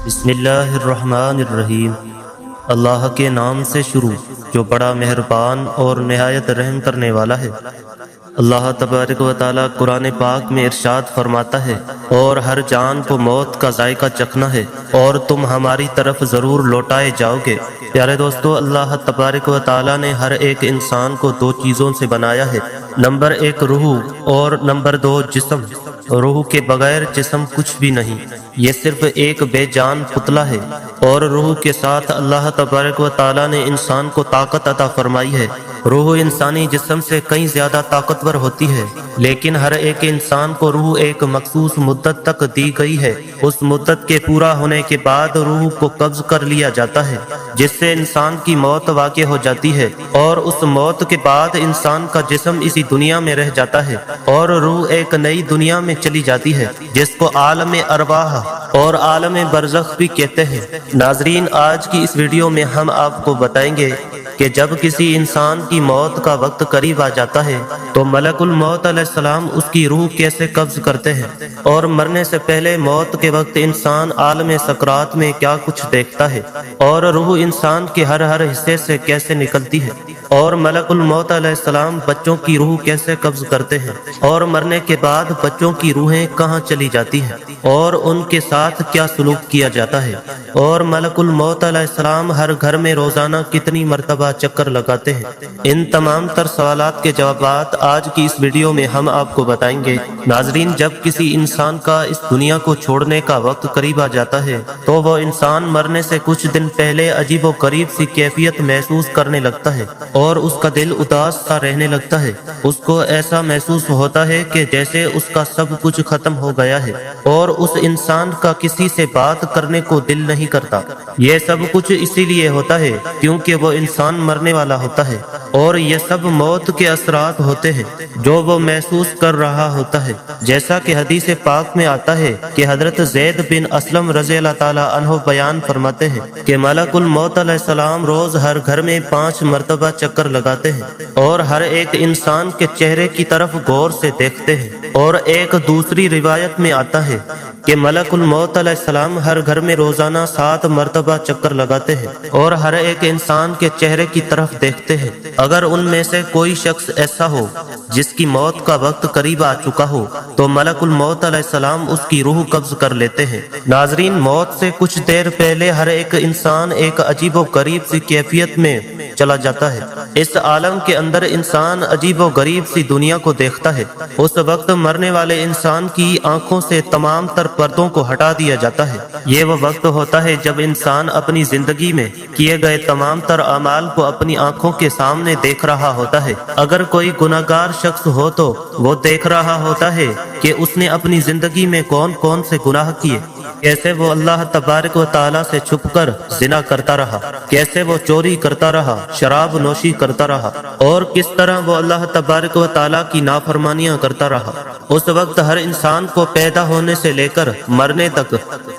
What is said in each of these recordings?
بسم اللہ الرحمن الرحیم۔ اللہ کے نام سے شروع جو بڑا مہربان اور نہایت رحم کرنے والا ہے۔ اللہ تبارک و تعالیٰ قرآن پاک میں ارشاد فرماتا ہے، اور ہر جان کو موت کا ذائقہ چکھنا ہے اور تم ہماری طرف ضرور لوٹائے جاؤ گے۔ پیارے دوستو، اللہ تبارک و تعالیٰ نے ہر ایک انسان کو دو چیزوں سے بنایا ہے، نمبر ایک روح اور نمبر دو جسم۔ روح کے بغیر جسم کچھ بھی نہیں، یہ صرف ایک بے جان پتلا ہے، اور روح کے ساتھ اللہ تبارک و تعالیٰ نے انسان کو طاقت عطا فرمائی ہے۔ روح انسانی جسم سے کئی زیادہ طاقتور ہوتی ہے، لیکن ہر ایک انسان کو روح ایک مخصوص مدت تک دی گئی ہے۔ اس مدت کے پورا ہونے کے بعد روح کو قبض کر لیا جاتا ہے، جس سے انسان کی موت واقع ہو جاتی ہے، اور اس موت کے بعد انسان کا جسم اسی دنیا میں رہ جاتا ہے اور روح ایک نئی دنیا میں چلی جاتی ہے، جس کو عالم ارواح اور عالم برزخ بھی کہتے ہیں۔ ناظرین، آج کی اس ویڈیو میں ہم آپ کو بتائیں گے کہ جب کسی انسان کی موت کا وقت قریب آ جاتا ہے تو ملک الموت علیہ السلام اس کی روح کیسے قبض کرتے ہیں، اور مرنے سے پہلے موت کے وقت انسان عالم سکرات میں کیا کچھ دیکھتا ہے، اور روح انسان کے ہر حصے سے کیسے نکلتی ہے، اور ملک الموت علیہ السلام بچوں کی روح کیسے قبض کرتے ہیں، اور مرنے کے بعد بچوں کی روحیں کہاں چلی جاتی ہیں اور ان کے ساتھ کیا سلوک کیا جاتا ہے، اور ملک الموت علیہ السلام ہر گھر میں روزانہ کتنی مرتبہ چکر لگاتے ہیں۔ ان تمام تر سوالات کے جوابات آج کی اس ویڈیو میں ہم آپ کو بتائیں گے۔ ناظرین، جب کسی انسان کا اس دنیا کو چھوڑنے کا وقت قریب آ جاتا ہے تو وہ انسان مرنے سے کچھ دن پہلے عجیب و غریب سی کیفیت محسوس کرنے لگتا ہے، اور اس کا دل اداس سا رہنے لگتا ہے۔ اس کو ایسا محسوس ہوتا ہے کہ جیسے اس کا سب کچھ ختم ہو گیا ہے، اور اس انسان کا کسی سے بات کرنے کو دل نہیں کرتا۔ یہ سب کچھ اسی لیے ہوتا ہے کیونکہ وہ انسان مرنے والا ہوتا ہے، اور یہ سب موت کے اثرات ہوتے ہیں جو وہ محسوس کر رہا ہوتا ہے۔ جیسا کہ حدیث پاک میں آتا ہے کہ حضرت زید بن اسلم رضی اللہ تعالیٰ عنہ بیان فرماتے ہیں کہ ملک الموت علیہ السلام روز ہر گھر میں 5 مرتبہ چکر لگاتے ہیں، اور ہر ایک انسان کے چہرے کی طرف غور سے دیکھتے ہیں۔ اور ایک دوسری روایت میں آتا ہے کہ ملک الموت علیہ السلام ہر گھر میں روزانہ 7 مرتبہ چکر لگاتے ہیں اور ہر ایک انسان کے چہرے کی طرف دیکھتے ہیں۔ اگر ان میں سے کوئی شخص ایسا ہو جس کی موت کا وقت قریب آ چکا ہو تو ملک الموت علیہ السلام اس کی روح قبض کر لیتے ہیں۔ ناظرین، موت سے کچھ دیر پہلے ہر ایک انسان ایک عجیب و غریب سی کیفیت میں چلا جاتا ہے۔ اس عالم کے اندر انسان عجیب و غریب سی دنیا کو دیکھتا ہے۔ اس وقت مرنے والے انسان کی آنکھوں سے تمام تر پردوں کو ہٹا دیا جاتا ہے۔ یہ وہ وقت ہوتا ہے جب انسان اپنی زندگی میں کیے گئے تمام تر اعمال کو اپنی آنکھوں کے سامنے دیکھ رہا ہوتا ہے۔ اگر کوئی گناہگار شخص ہو تو وہ دیکھ رہا ہوتا ہے کہ اس نے اپنی زندگی میں کون کون سے گناہ کیے، کیسے وہ اللہ تبارک و تعالیٰ سے چھپ کر زنا کرتا رہا، کیسے وہ چوری کرتا رہا، شراب نوشی کرتا رہا، اور کس طرح وہ اللہ تبارک و تعالیٰ کی نافرمانیاں کرتا رہا۔ اس وقت ہر انسان کو پیدا ہونے سے لے کر مرنے تک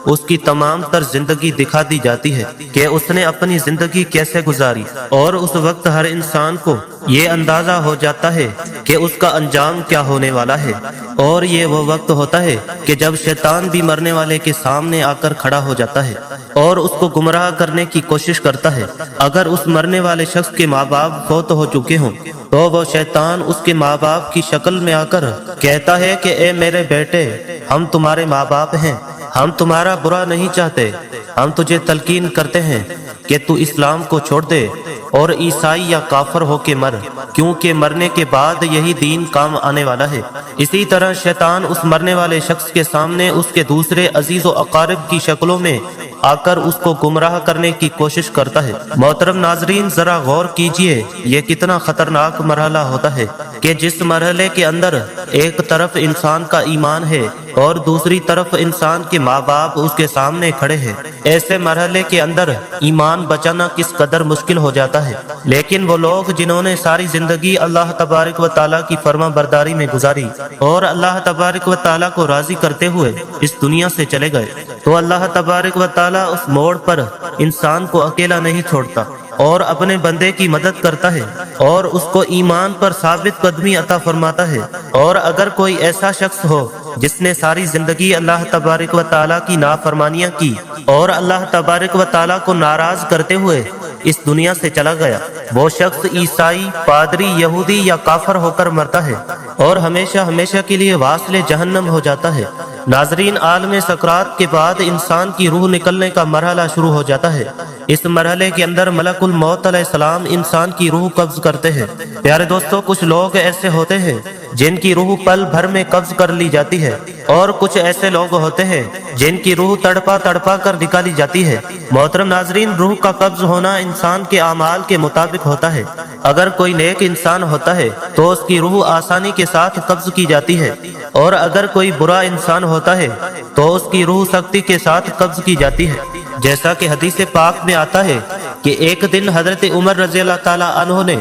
اس کی تمام تر زندگی دکھا دی جاتی ہے کہ اس نے اپنی زندگی کیسے گزاری، اور اس وقت ہر انسان کو یہ اندازہ ہو جاتا ہے کہ اس کا انجام کیا ہونے والا ہے۔ اور یہ وہ وقت ہوتا ہے کہ جب شیطان بھی مرنے والے کے سامنے آ کر کھڑا ہو جاتا ہے اور اس کو گمراہ کرنے کی کوشش کرتا ہے۔ اگر اس مرنے والے شخص کے ماں باپ فوت ہو چکے ہوں تو وہ شیطان اس کے ماں باپ کی شکل میں آ کر کہتا ہے کہ اے میرے بیٹے، ہم تمہارے ماں باپ ہیں، ہم تمہارا برا نہیں چاہتے، ہم تجھے تلقین کرتے ہیں کہ تو اسلام کو چھوڑ دے اور عیسائی یا کافر ہو کے مر، کیونکہ مرنے کے بعد یہی دین کام آنے والا ہے۔ اسی طرح شیطان اس مرنے والے شخص کے سامنے اس کے دوسرے عزیز و اقارب کی شکلوں میں آ کر اس کو گمراہ کرنے کی کوشش کرتا ہے۔ محترم ناظرین، ذرا غور کیجئے، یہ کتنا خطرناک مرحلہ ہوتا ہے کہ جس مرحلے کے اندر ایک طرف انسان کا ایمان ہے اور دوسری طرف انسان کے ماں باپ اس کے سامنے کھڑے ہیں۔ ایسے مرحلے کے اندر ایمان بچانا کس قدر مشکل ہو جاتا ہے، لیکن وہ لوگ جنہوں نے ساری زندگی اللہ تبارک و تعالیٰ کی فرما برداری میں گزاری اور اللہ تبارک و تعالیٰ کو راضی کرتے ہوئے اس دنیا سے چلے گئے، تو اللہ تبارک و تعالیٰ اس موڑ پر انسان کو اکیلا نہیں چھوڑتا۔ اور اپنے بندے کی مدد کرتا ہے اور اس کو ایمان پر ثابت قدمی عطا فرماتا ہے۔ اور اگر کوئی ایسا شخص ہو جس نے ساری زندگی اللہ تبارک و تعالیٰ کی نافرمانیاں کی اور اللہ تبارک و تعالیٰ کو ناراض کرتے ہوئے اس دنیا سے چلا گیا، وہ شخص عیسائی، پادری، یہودی یا کافر ہو کر مرتا ہے اور ہمیشہ ہمیشہ کے لیے واصل جہنم ہو جاتا ہے۔ ناظرین، عالم سکرات کے بعد انسان کی روح نکلنے کا مرحلہ شروع ہو جاتا ہے۔ اس مرحلے کے اندر ملک الموت علیہ السلام انسان کی روح قبض کرتے ہیں۔ پیارے دوستو، کچھ لوگ ایسے ہوتے ہیں جن کی روح پل بھر میں قبض کر لی جاتی ہے اور کچھ ایسے لوگ ہوتے ہیں جن کی روح تڑپا تڑپا کر نکالی جاتی ہے۔ محترم ناظرین، روح کا قبض ہونا انسان کے اعمال کے مطابق ہوتا ہے۔ اگر کوئی نیک انسان ہوتا ہے تو اس کی روح آسانی کے ساتھ قبض کی جاتی ہے، اور اگر کوئی برا انسان ہوتا ہے تو اس کی روح سختی کے ساتھ قبض کی جاتی ہے۔ جیسا کہ حدیث پاک میں آتا ہے کہ ایک دن حضرت عمر رضی اللہ تعالیٰ عنہ نے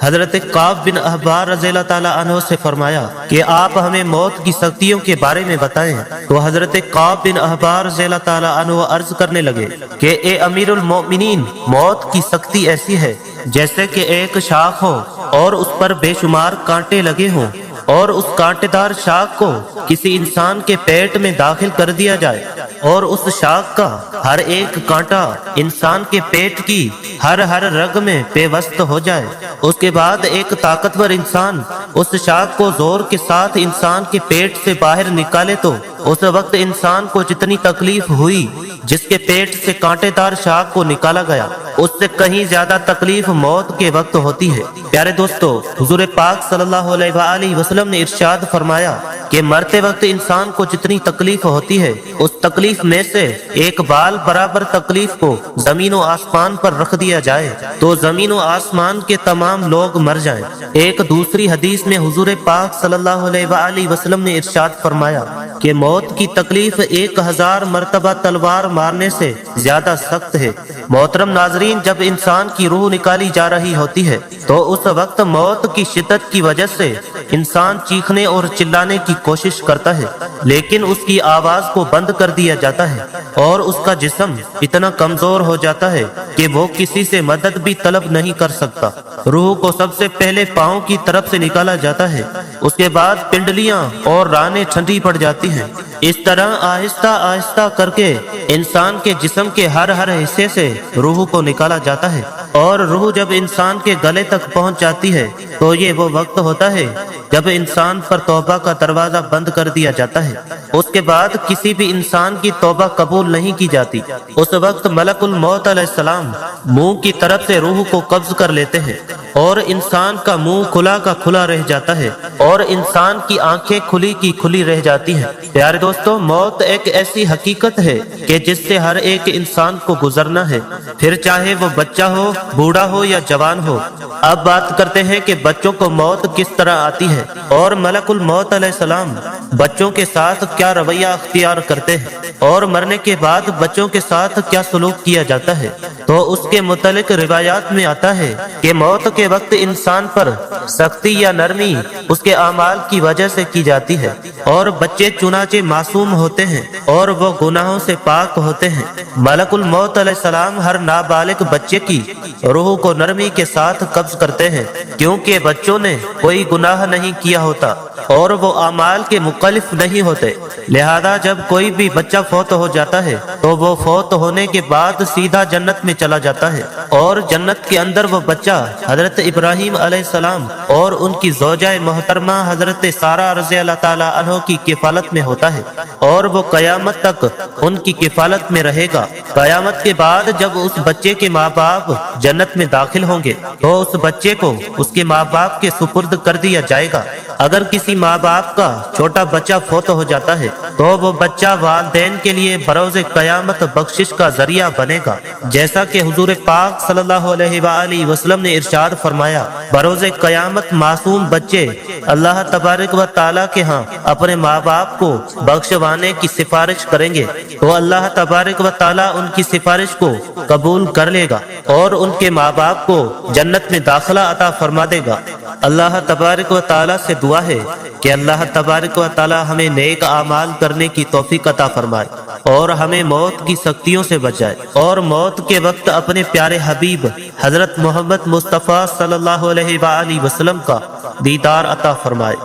حضرت کعب بن احبار رضی اللہ تعالیٰ عنہ سے فرمایا کہ آپ ہمیں موت کی سختیوں کے بارے میں بتائیں، تو حضرت کعب بن احبار رضی اللہ تعالیٰ عنہ عرض کرنے لگے کہ اے امیر المؤمنین، موت کی سختی ایسی ہے جیسے کہ ایک شاخ ہو اور اس پر بے شمار کانٹے لگے ہوں، اور اس کانٹے دار شاخ کو کسی انسان کے پیٹ میں داخل کر دیا جائے اور اس شاخ کا ہر ایک کانٹا انسان کے پیٹ کی ہر رگ میں پیوست ہو جائے۔ اس کے بعد ایک طاقتور انسان اس شاخ کو زور کے ساتھ انسان کے پیٹ سے باہر نکالے تو اس وقت انسان کو جتنی تکلیف ہوئی جس کے پیٹ سے کانٹے دار شاخ کو نکالا گیا، اس سے کہیں زیادہ تکلیف موت کے وقت ہوتی ہے۔ پیارے دوستو، حضور پاک صلی اللہ علیہ وآلہ وسلم نے ارشاد فرمایا کہ مرتے وقت انسان کو جتنی تکلیف ہوتی ہے اس تکلیف میں سے ایک بال برابر تکلیف کو زمین و آسمان پر رکھ دیا جائے تو زمین و آسمان کے تمام لوگ مر جائیں۔ ایک دوسری حدیث میں حضور پاک صلی اللہ علیہ وآلہ وسلم نے ارشاد فرمایا کہ موت کی تکلیف 1000 مرتبہ تلوار مارنے سے زیادہ سخت ہے۔ محترم ناظرین، جب انسان کی روح نکالی جا رہی ہوتی ہے تو اس وقت موت کی شدت کی وجہ سے انسان چیخنے اور چلانے کی کوشش کرتا ہے، لیکن اس کی آواز کو بند کر دیا جاتا ہے اور اس کا جسم اتنا کمزور ہو جاتا ہے کہ وہ کسی سے مدد بھی طلب نہیں کر سکتا۔ روح کو سب سے پہلے پاؤں کی طرف سے نکالا جاتا ہے، اس کے بعد پنڈلیاں اور رانیں ٹھنڈی پڑ جاتی ہیں۔ اس طرح آہستہ آہستہ کر کے انسان کے جسم کے ہر حصے سے روح کو نکالا جاتا ہے، اور روح جب انسان کے گلے تک پہنچ جاتی ہے تو یہ وہ وقت ہوتا ہے جب انسان پر توبہ کا دروازہ بند کر دیا جاتا ہے۔ اس کے بعد کسی بھی انسان کی توبہ قبول نہیں کی جاتی۔ اس وقت ملک الموت علیہ السلام منہ کی طرف سے روح کو قبض کر لیتے ہیں اور انسان کا منہ کھلا کا کھلا رہ جاتا ہے اور انسان کی آنکھیں کھلی کی کھلی رہ جاتی ہیں۔ پیارے دوستو، موت ایک ایسی حقیقت ہے کہ جس سے ہر ایک انسان کو گزرنا ہے، پھر چاہے وہ بچہ ہو، بوڑھا ہو یا جوان ہو۔ اب بات کرتے ہیں کہ بچوں کو موت کس طرح آتی ہے اور ملک الموت علیہ السلام بچوں کے ساتھ کیا رویہ اختیار کرتے ہیں اور مرنے کے بعد بچوں کے ساتھ کیا سلوک کیا جاتا ہے۔ تو اس کے متعلق روایات میں آتا ہے کہ موت کے وقت انسان پر سختی یا نرمی اس کے اعمال کی وجہ سے کی جاتی ہے، اور بچے چنانچہ معصوم ہوتے ہیں اور وہ گناہوں سے پاک ہوتے ہیں۔ ملک الموت علیہ السلام ہر نابالغ بچے کی روح کو نرمی کے ساتھ قبض کرتے ہیں، کیونکہ بچوں نے کوئی گناہ نہیں کیا ہوتا اور وہ اعمال کے مخالف نہیں ہوتے، لہذا جب کوئی بھی بچہ فوت ہو جاتا ہے تو وہ فوت ہونے کے بعد سیدھا جنت میں چلا جاتا ہے، اور جنت کے اندر وہ بچہ حضرت ابراہیم علیہ السلام اور ان کی زوجہ محترمہ حضرت سارہ رضی اللہ تعالیٰ عنہ کی کفالت میں ہوتا ہے، اور وہ قیامت تک ان کی کفالت میں رہے گا۔ قیامت کے بعد جب اس بچے کے ماں باپ جنت میں داخل ہوں گے تو اس بچے کو اس کے ماں باپ کے سپرد کر دیا جائے گا۔ اگر کسی ماں باپ کا چھوٹا بچہ فوت ہو جاتا ہے تو وہ بچہ والدین کے لیے بروز قیامت بخشش کا ذریعہ بنے گا، جیسا کہ حضور پاک صلی اللہ علیہ وآلہ وسلم نے ارشاد فرمایا، بروز قیامت معصوم بچے اللہ تبارک و تعالیٰ کے ہاں اپنے ماں باپ کو بخشوانے کی سفارش کریں گے تو اللہ تبارک و تعالیٰ ان کی سفارش کو قبول کر لے گا اور ان کے ماں باپ کو جنت میں داخلہ عطا فرما دے گا۔ اللہ تبارک و تعالی سے دعا ہے کہ اللہ تبارک و تعالی ہمیں نیک اعمال کرنے کی توفیق عطا فرمائے اور ہمیں موت کی سختیوں سے بچائے، اور موت کے وقت اپنے پیارے حبیب حضرت محمد مصطفیٰ صلی اللہ علیہ وآلہ وسلم کا دیدار عطا فرمائے۔